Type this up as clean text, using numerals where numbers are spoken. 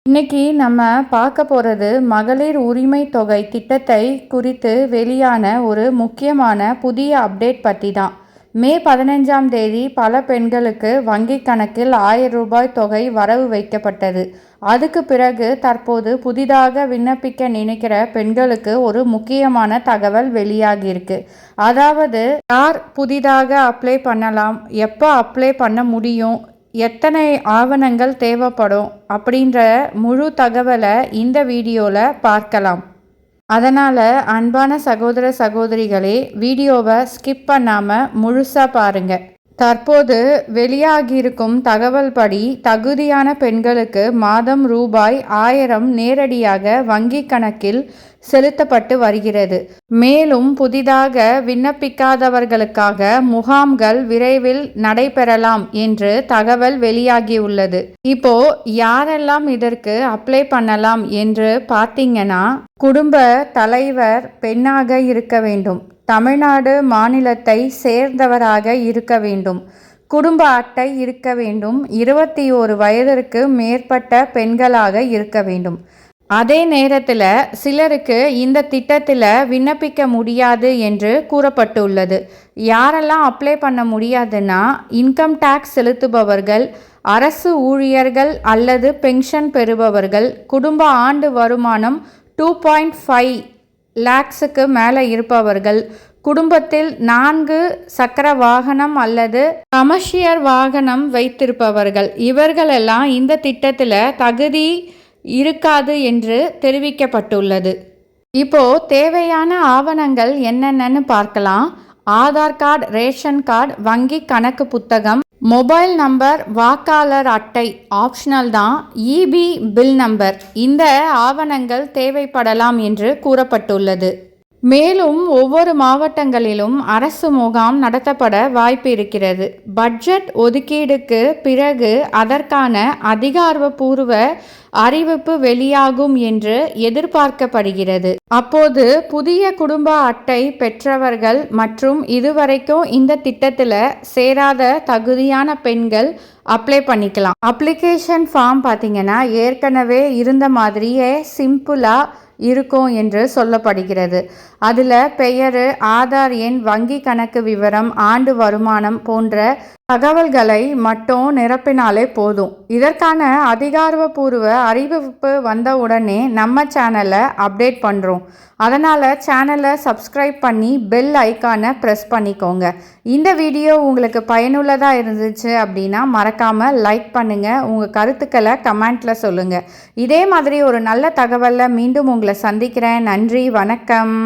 இன்னைக்கு நம்ம பார்க்க போகிறது மகளிர் உரிமை தொகை திட்டத்தை குறித்து வெளியான ஒரு முக்கியமான புதிய அப்டேட் பற்றி தான். மே 15ஆம் தேதி பல பெண்களுக்கு வங்கி கணக்கில் 1000 ரூபாய் தொகை வரவு வைக்கப்பட்டது. அதுக்கு பிறகு தற்போது புதிதாக விண்ணப்பிக்க நினைக்கிற பெண்களுக்கு ஒரு முக்கியமான தகவல் வெளியாகியிருக்கு. அதாவது யார் புதிதாக அப்ளை பண்ணலாம், எப்போ அப்ளை பண்ண முடியும், எத்தனை ஆவணங்கள் தேவைப்படும் அப்படின்ற முழு தகவலை இந்த வீடியோவில் பார்க்கலாம். அதனால் அன்பான சகோதர சகோதரிகளே, வீடியோவை ஸ்கிப் பண்ணாமல் முழுசாக பாருங்கள். தற்போது வெளியாகியிருக்கும் தகவல் படி தகுதியான பெண்களுக்கு மாதம் ரூபாய் 1000 நேரடியாக வங்கி கணக்கில் செலுத்தப்பட்டு வருகிறது. மேலும் புதிதாக விண்ணப்பிக்காதவர்களுக்காக முகாம்கள் விரைவில் நடைபெறலாம் என்று தகவல் வெளியாகியுள்ளது. இப்போ யாரெல்லாம் இதற்கு அப்ளை பண்ணலாம் என்று பார்த்தீங்கன்னா, குடும்ப தலைவர் பெண்ணாக இருக்க வேண்டும், தமிழ்நாடு மாநிலத்தை சேர்ந்தவராக இருக்க வேண்டும், குடும்ப அட்டை இருக்க வேண்டும், 21 வயதிற்கு மேற்பட்ட பெண்களாக இருக்க வேண்டும். அதே நேரத்தில் சிலருக்கு இந்த திட்டத்தில் விண்ணப்பிக்க முடியாது என்று கூறப்பட்டுள்ளது. யாரெல்லாம் அப்ளை பண்ண முடியாதுன்னா, இன்கம் டேக்ஸ் செலுத்துபவர்கள், அரசு ஊழியர்கள் அல்லது பென்ஷன் பெறுபவர்கள், குடும்ப ஆண்டு வருமானம் 2.5 லேக்ஸுக்கு மேலே இருப்பவர்கள், குடும்பத்தில் 4 சக்கர வாகனம் அல்லது கமர்ஷியல் வாகனம் வைத்திருப்பவர்கள், இவர்களெல்லாம் இந்த திட்டத்தில் தகுதி இருக்காது என்று தெரிவிக்கப்பட்டுள்ளது. இப்போ தேவையான ஆவணங்கள் என்னென்னு பார்க்கலாம். ஆதார் கார்டு, ரேஷன் கார்டு, வங்கி கணக்கு புத்தகம், மொபைல் நம்பர், வாக்காளர் அட்டை ஆப்ஷனல் தான், இபி பில் நம்பர், இந்த ஆவணங்கள் தேவைப்படலாம் என்று கூறப்பட்டுள்ளது. மேலும் ஒவ்வொரு மாவட்டங்களிலும் அரசு முகாம் நடத்தப்பட வாய்ப்பு இருக்கிறது. பட்ஜெட் ஒதுக்கீடுக்கு பிறகு அதற்கான அதிகாரப்பூர்வ அறிவிப்பு வெளியாகும் என்று எதிர்பார்க்கப்படுகிறது. அப்போது புதிய குடும்ப அட்டை பெற்றவர்கள் மற்றும் இதுவரைக்கும் இந்த திட்டத்தில் சேராத தகுதியான பெண்கள் அப்ளை பண்ணிக்கலாம். அப்ளிகேஷன் ஃபார்ம் பார்த்தீங்கன்னா ஏற்கனவே இருந்த மாதிரியே சிம்பிளாக இருக்கும் என்று சொல்லப்படுகிறது. அதில் பெயர், ஆதார் எண், வங்கி கணக்கு விவரம், ஆண்டு வருமானம் போன்ற தகவல்களை மட்டும் நிரப்பினாலே போதும். இதற்கான அதிகாரப்பூர்வ அறிவிப்பு வந்த உடனே நம்ம சேனலை அப்டேட் பண்ணுறோம். அதனால் சேனலை சப்ஸ்கிரைப் பண்ணி பெல் ஐக்கானை ப்ரெஸ் பண்ணிக்கோங்க. இந்த வீடியோ உங்களுக்கு பயனுள்ளதாக இருந்துச்சு அப்படின்னா மறக்காமல் லைக் பண்ணுங்கள். உங்கள் கருத்துக்களை கமெண்ட்டில் சொல்லுங்கள். இதே மாதிரி ஒரு நல்ல தகவலில் மீண்டும் உங்களை சந்திக்கிறேன். நன்றி, வணக்கம்.